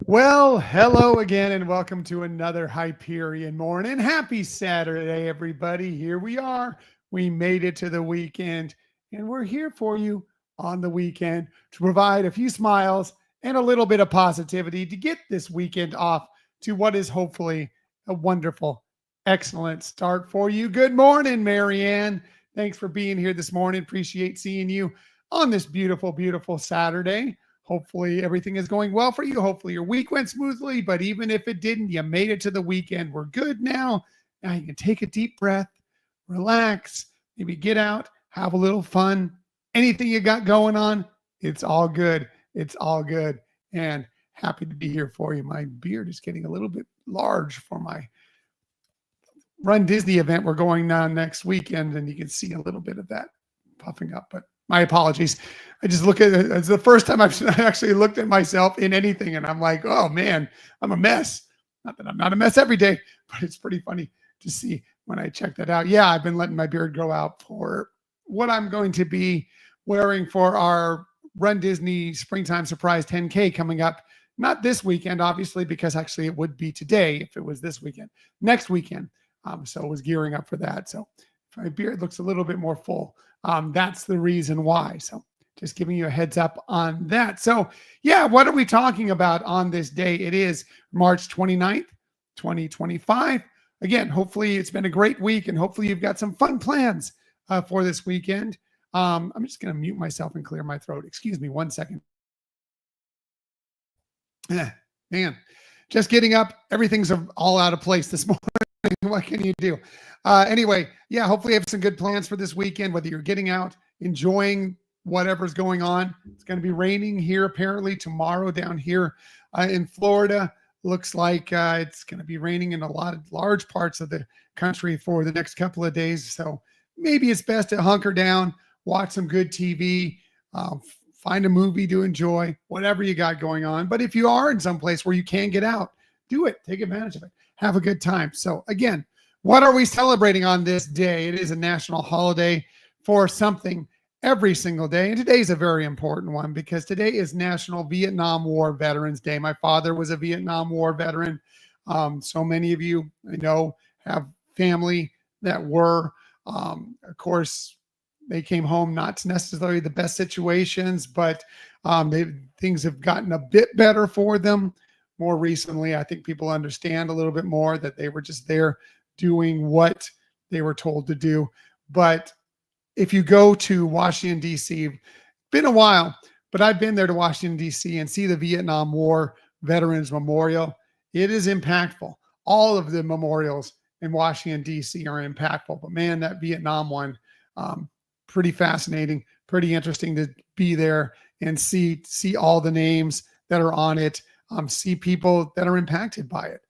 Well, hello again, and welcome to another Hyperion Morning. Happy Saturday, everybody. Here we are. We made it to the weekend, and we're here for you on the weekend to provide a few smiles and a little bit of positivity to get this weekend off to what is hopefully a wonderful, excellent start for you. Good morning, Marianne. Thanks for being here this morning. Appreciate seeing you on this beautiful, beautiful Saturday. Hopefully everything is going well for you. Hopefully your week went smoothly, but even if it didn't, you made it to the weekend. We're good now. Now you can take a deep breath, relax, maybe get out, have a little fun. Anything you got going on, it's all good. It's all good. And happy to be here for you. My beard is getting a little bit large for my Run Disney event we're going on next weekend, and you can see a little bit of that puffing up, but my apologies. I just look at it. It's the first time I've actually looked at myself in anything, and I'm like, oh man, I'm a mess. Not that I'm not a mess every day, but it's pretty funny to see when I check that out. Yeah, I've been letting my beard grow out for what I'm going to be wearing for our Run Disney Springtime Surprise 10K coming up. Not this weekend, obviously, because actually it would be today if it was this weekend. Next weekend. So I was gearing up for that. So my beard looks a little bit more full. That's the reason why. So just giving you a heads up on that. So yeah, what are we talking about on this day? It is March 29th, 2025. Again, hopefully it's been a great week, and hopefully you've got some fun plans for this weekend. I'm just going to mute myself and clear my throat. Excuse me 1 second. Man, just getting up. Everything's all out of place this morning. What can you do? Anyway, yeah, hopefully you have some good plans for this weekend, whether you're getting out, enjoying whatever's going on. It's going to be raining here apparently tomorrow down here in Florida. Looks like it's going to be raining in a lot of large parts of the country for the next couple of days. So maybe it's best to hunker down, watch some good TV, find a movie to enjoy, whatever you got going on. But if you are in some place where you can get out, do it. Take advantage of it. Have a good time. So again, what are we celebrating on this day? It is a national holiday for something every single day. And today's a very important one because today is National Vietnam War Veterans Day. My father was a Vietnam War veteran. So many of you I know have family that were. Of course, they came home not necessarily the best situations, but things have gotten a bit better for them. More recently, I think people understand a little bit more that they were just there doing what they were told to do. But if you go to Washington, D.C., been a while, but I've been there to Washington, D.C. and see the Vietnam War Veterans Memorial. It is impactful. All of the memorials in Washington, D.C. are impactful. But man, that Vietnam one, pretty fascinating, pretty interesting to be there and see all the names that are on it. See people that are impacted by it.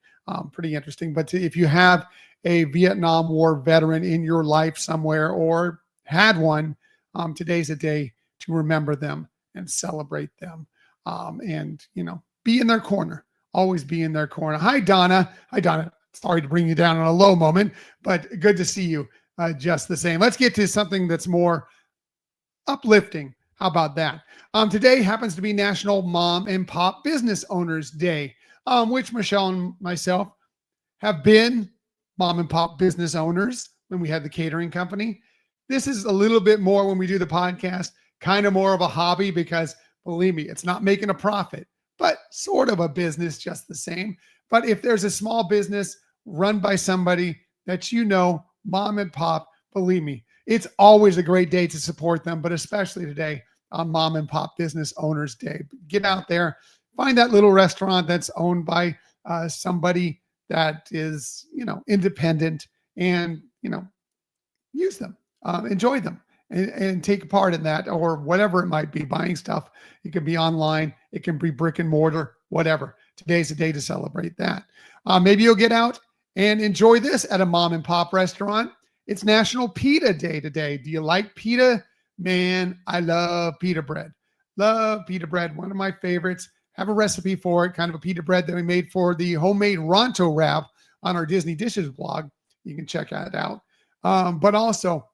Pretty interesting. But if you have a Vietnam War veteran in your life somewhere or had one, today's a day to remember them and celebrate them. And, be in their corner. Always be in their corner. Hi, Donna. Hi, Donna. Sorry to bring you down on a low moment, but good to see you just the same. Let's get to something that's more uplifting. How about that? Today happens to be National Mom and Pop Business Owners Day, which Michelle and myself have been mom and pop business owners when we had the catering company. This is a little bit more when we do the podcast, kind of more of a hobby because believe me, it's not making a profit, but sort of a business just the same. But if there's a small business run by somebody that mom and pop, believe me, it's always a great day to support them, but especially today on Mom and Pop Business Owners Day. Get out there, find that little restaurant that's owned by somebody that is, independent and, use them, enjoy them and take part in that or whatever it might be, buying stuff. It could be online. It can be brick and mortar, whatever. Today's a day to celebrate that. Maybe you'll get out and enjoy this at a mom and pop restaurant. It's National Pita Day today. Do you like pita? Man, I love pita bread. Love pita bread. One of my favorites. Have a recipe for it. Kind of a pita bread that we made for the homemade Ronto wrap on our Disney Dishes blog. You can check that out. But also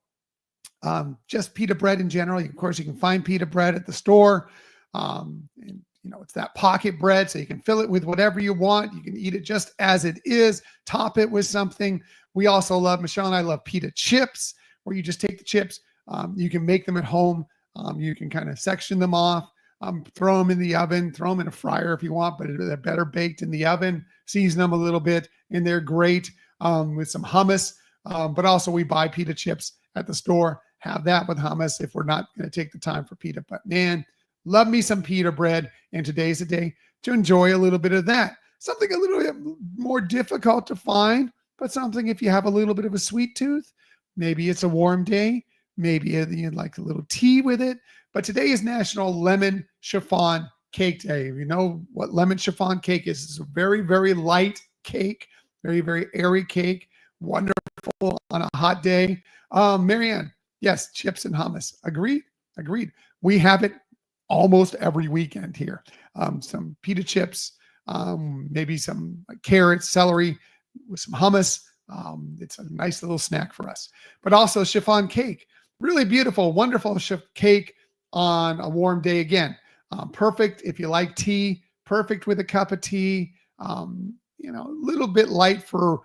just pita bread in general. Of course, you can find pita bread at the store. And it's that pocket bread, so you can fill it with whatever you want. You can eat it just as it is, top it with something. We also love, Michelle and I love pita chips, where you just take the chips. You can make them at home. You can kind of section them off, throw them in the oven, throw them in a fryer if you want, but they're better baked in the oven. Season them a little bit, and they're great with some hummus. But also we buy pita chips at the store, have that with hummus if we're not going to take the time for pita. But man, love me some pita bread, and today's a day to enjoy a little bit of that. Something a little bit more difficult to find, but something if you have a little bit of a sweet tooth, maybe it's a warm day, maybe you'd like a little tea with it. But today is National Lemon Chiffon Cake Day. You know what lemon chiffon cake is? It's a very, very light cake, very, very airy cake, wonderful on a hot day. Marianne, yes, chips and hummus. Agreed. We have it almost every weekend here. Some pita chips, maybe some carrots, celery with some hummus. It's a nice little snack for us. But also chiffon cake, really beautiful, wonderful cake on a warm day again. Perfect if you like tea, perfect with a cup of tea. A little bit light for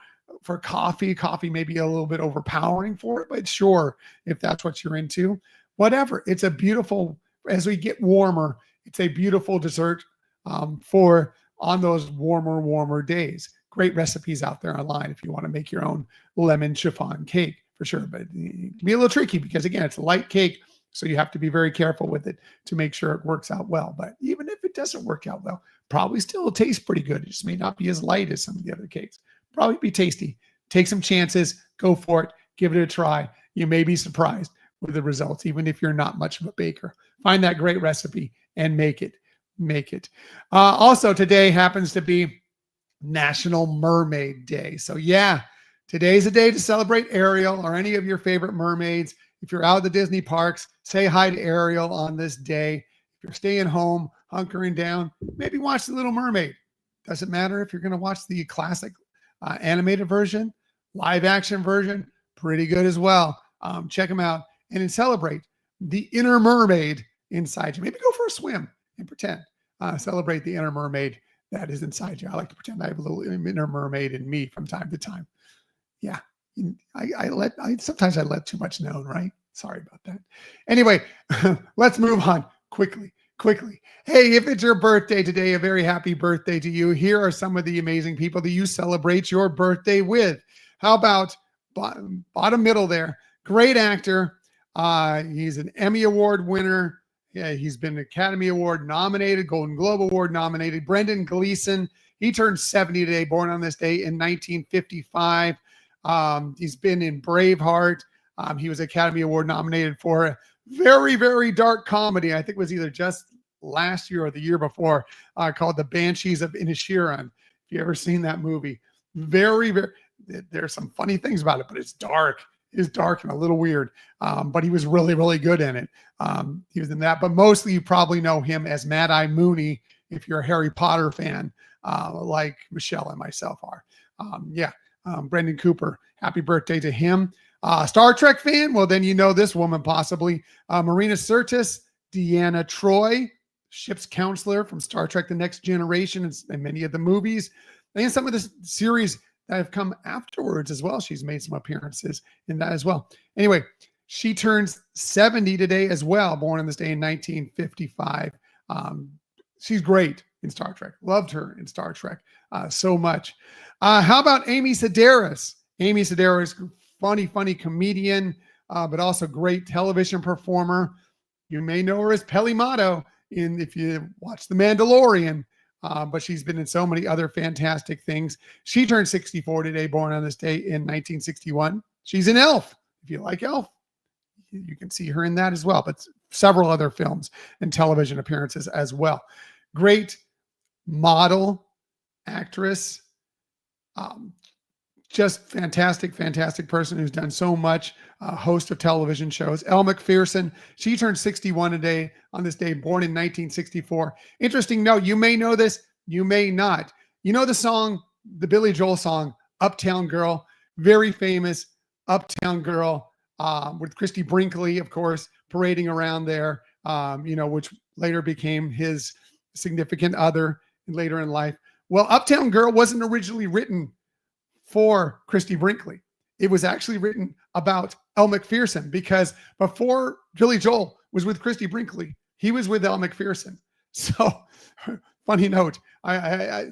coffee. Coffee may be a little bit overpowering for it, but sure, if that's what you're into, whatever. It's a beautiful, as we get warmer, it's a beautiful dessert for on those warmer days. Great recipes out there online if you want to make your own lemon chiffon cake for sure. But it can be a little tricky because, again, it's a light cake, so you have to be very careful with it to make sure it works out well. But even if it doesn't work out well, probably still tastes pretty good. It just may not be as light as some of the other cakes. Probably be tasty. Take some chances. Go for it. Give it a try. You may be surprised with the results, even if you're not much of a baker. Find that great recipe and make it. Also, today happens to be National Mermaid Day. So yeah, today's a day to celebrate Ariel or any of your favorite mermaids. If you're out at the Disney parks, say hi to Ariel on this day. If you're staying home, hunkering down, maybe watch The Little Mermaid. Doesn't matter if you're going to watch the classic animated version, live action version, pretty good as well. Check them out and then celebrate the inner mermaid inside you. Maybe go for a swim and pretend. Celebrate the inner mermaid that is inside you. I like to pretend I have a little inner mermaid in me from time to time. Yeah. Sometimes I let too much known, right? Sorry about that. Anyway, let's move on quickly. Hey, if it's your birthday today, a very happy birthday to you. Here are some of the amazing people that you celebrate your birthday with. How about bottom middle there? Great actor. He's an Emmy Award winner. Yeah, he's been Academy Award nominated, Golden Globe Award nominated. Brendan Gleeson, he turned 70 today, born on this day in 1955. He's been in Braveheart. He was Academy Award nominated for a very, very dark comedy. I think it was either just last year or the year before, called The Banshees of Inisherin. If you ever seen that movie, very, very, there's some funny things about it, but it's dark. It's dark and a little weird, but he was really, really good in it. He was in that, but mostly you probably know him as Mad Eye Mooney if you're a Harry Potter fan, like Michelle and myself are. Brendan Cooper, happy birthday to him. Star Trek fan? Well, then you know this woman possibly. Marina Sirtis, Deanna Troi, ship's counselor from Star Trek The Next Generation and many of the movies. And some of the series that have come afterwards as well. She's made some appearances in that as well. Anyway, she turns 70 today as well, born on this day in 1955. She's great in Star Trek. Loved her in Star Trek so much. How about Amy Sedaris? Amy Sedaris, funny comedian, but also great television performer. You may know her as Pelimato if you watch The Mandalorian, but she's been in so many other fantastic things. She turned 64 today, born on this day in 1961. She's in Elf. If you like Elf, you can see her in that as well, but several other films and television appearances as well. Great model, actress, just fantastic person who's done so much, host of television shows. Elle Macpherson, she turned 61 today on this day, born in 1964. Interesting note, you may know this, you may not. You know the song, the Billy Joel song, Uptown Girl, very famous Uptown Girl, with Christy Brinkley, of course, parading around there, which later became his significant other later in life. Well, Uptown Girl wasn't originally written for Christy Brinkley. It was actually written about Elle Macpherson, because before Billy Joel was with Christy Brinkley, he was with Elle Macpherson. So, funny note, I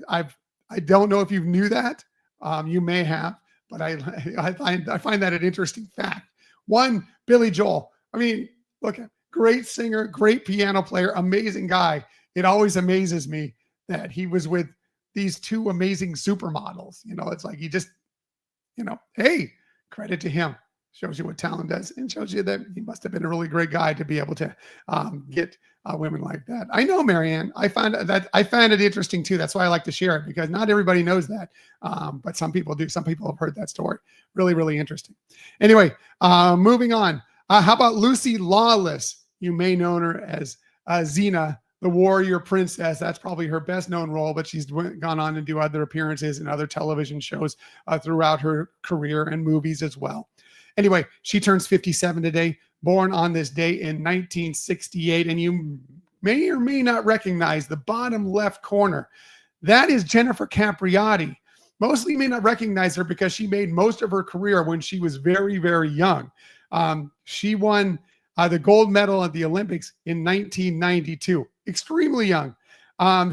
don't know if you knew that. You may have, but I find that an interesting fact. One, Billy Joel. I mean, look, great singer, great piano player, amazing guy. It always amazes me that he was with these two amazing supermodels. It's like he just, hey, credit to him. Shows you what talent does, and shows you that he must have been a really great guy to be able to get women like that. I know, Marianne. I find it interesting too. That's why I like to share it, because not everybody knows that, but some people do. Some people have heard that story. Really, really interesting. Anyway, moving on. How about Lucy Lawless? You may know her as Xena, the warrior princess. That's probably her best known role, but she's gone on to do other appearances in other television shows throughout her career, and movies as well. Anyway, she turns 57 today, born on this day in 1968. And you may or may not recognize the bottom left corner. That is Jennifer Capriati. Mostly you may not recognize her because she made most of her career when she was very, very young. She won the gold medal at the Olympics in 1992. Extremely young.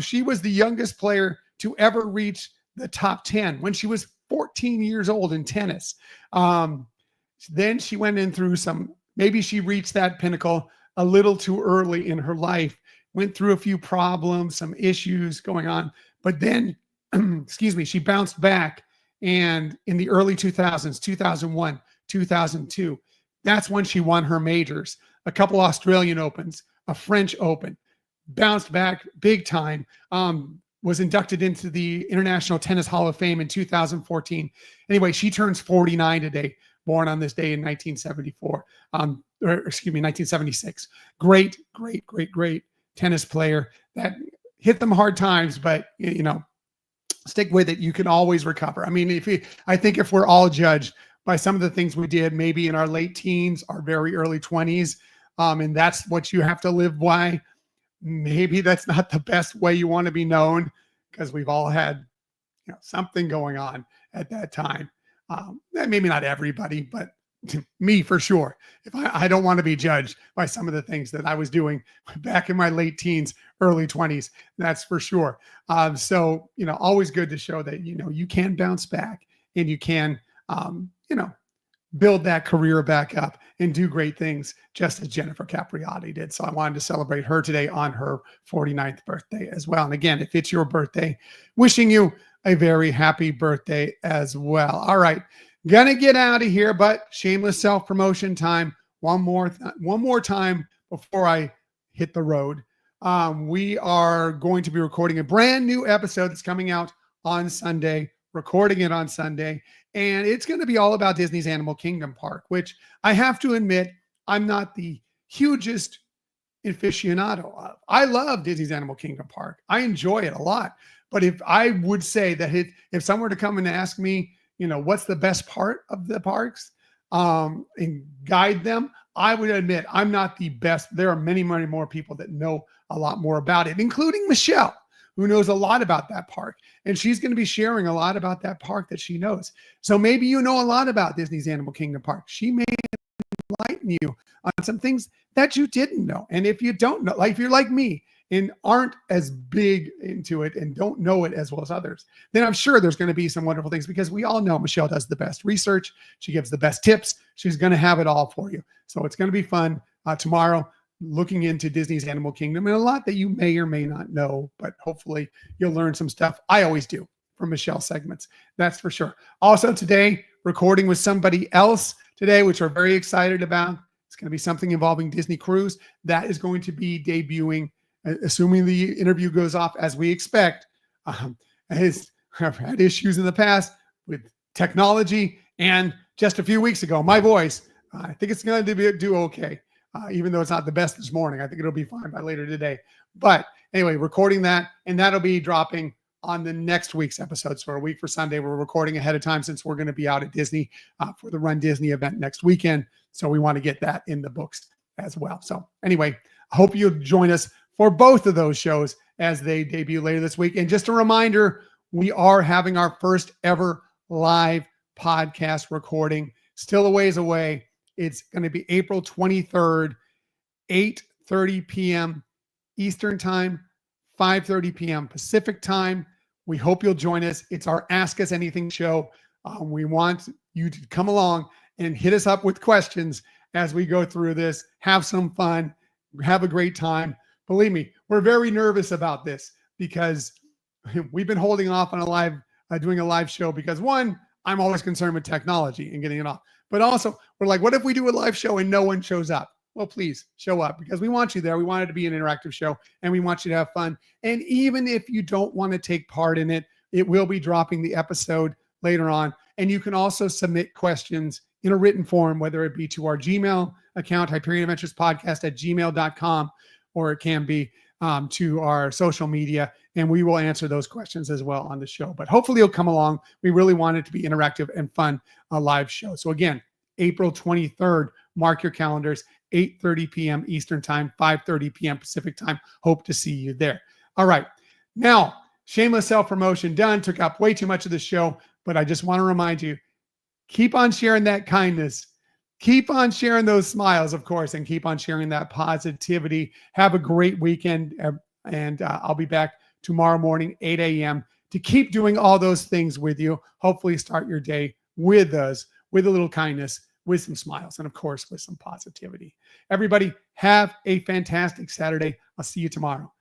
She was the youngest player to ever reach the top 10 when she was 14 years old in tennis. Then she went in through maybe she reached that pinnacle a little too early in her life, went through a few problems, some issues going on, but then, she bounced back. And in the early 2000s, 2001, 2002, that's when she won her majors, a couple Australian Opens, a French Open, bounced back big time, was inducted into the International Tennis Hall of Fame in 2014. Anyway, she turns 49 today, born on this day in 1976. Great tennis player that hit them hard times, but stick with it. You can always recover. I mean, I think if we're all judged by some of the things we did, maybe in our late teens, our very early 20s, and that's what you have to live by, maybe that's not the best way you want to be known, because we've all had something going on at that time. Maybe not everybody, but me for sure. If I don't want to be judged by some of the things that I was doing back in my late teens, early 20s, that's for sure. So, always good to show that, you can bounce back, and you can, build that career back up and do great things, just as Jennifer Capriati did. So I wanted to celebrate her today on her 49th birthday as well. And again, if it's your birthday, wishing you a very happy birthday as well. All right, gonna get out of here, but shameless self-promotion time. One more time before I hit the road. We are going to be recording a brand new episode that's coming out on Sunday, recording it on Sunday. And it's going to be all about Disney's Animal Kingdom Park, which I have to admit, I'm not the hugest aficionado of. I love Disney's Animal Kingdom Park. I enjoy it a lot. But if I would say that if someone were to come and ask me, what's the best part of the parks, and guide them, I would admit I'm not the best. There are many, many more people that know a lot more about it, including Michelle, who knows a lot about that park. And she's going to be sharing a lot about that park that she knows. So maybe you know a lot about Disney's Animal Kingdom Park. She may enlighten you on some things that you didn't know. And if you don't know, like if you're like me and aren't as big into it and don't know it as well as others, then I'm sure there's going to be some wonderful things, because we all know Michelle does the best research. She gives the best tips. She's going to have it all for you. So it's going to be fun tomorrow, looking into Disney's Animal Kingdom, and a lot that you may or may not know, but hopefully you'll learn some stuff. I always do from Michelle's segments. That's for sure. Also today, recording with somebody else today, which we're very excited about. It's going to be something involving Disney Cruise that is going to be debuting, assuming the interview goes off as we expect. I've had issues in the past with technology, and just a few weeks ago, my voice, I think it's going to do okay. Even though it's not the best this morning, I think it'll be fine by later today. But anyway, recording that, and that'll be dropping on the next week's episode. So a week for Sunday, we're recording ahead of time since we're going to be out at Disney for the Run Disney event next weekend. So we want to get that in the books as well. So anyway, I hope you'll join us for both of those shows as they debut later this week. And just a reminder, we are having our first ever live podcast recording, still a ways away. It's going to be April 23rd, 8:30 p.m. Eastern Time, 5:30 p.m. Pacific Time. We hope you'll join us. It's our Ask Us Anything show. We want you to come along and hit us up with questions as we go through this. Have some fun. Have a great time. Believe me, we're very nervous about this because we've been holding off on doing a live show because, one, I'm always concerned with technology and getting it off. But also, we're like, what if we do a live show and no one shows up? Well, please show up because we want you there. We want it to be an interactive show and we want you to have fun. And even if you don't want to take part in it, it will be dropping the episode later on. And you can also submit questions in a written form, whether it be to our Gmail account, HyperionAdventuresPodcast@gmail.com, or it can be to our social media, and we will answer those questions as well on the show. But hopefully you'll come along. We really want it to be interactive and fun, a live show. So again, April 23rd, mark your calendars, 8:30 p.m. Eastern Time, 5:30 p.m. Pacific Time. Hope to see you there. All right. Now, shameless self-promotion done. Took up way too much of the show, but I just want to remind you, keep on sharing that kindness. Keep on sharing those smiles, of course, and keep on sharing that positivity. Have a great weekend, and I'll be back tomorrow morning, 8 a.m., to keep doing all those things with you. Hopefully start your day with us, with a little kindness, with some smiles, and of course, with some positivity. Everybody, have a fantastic Saturday. I'll see you tomorrow.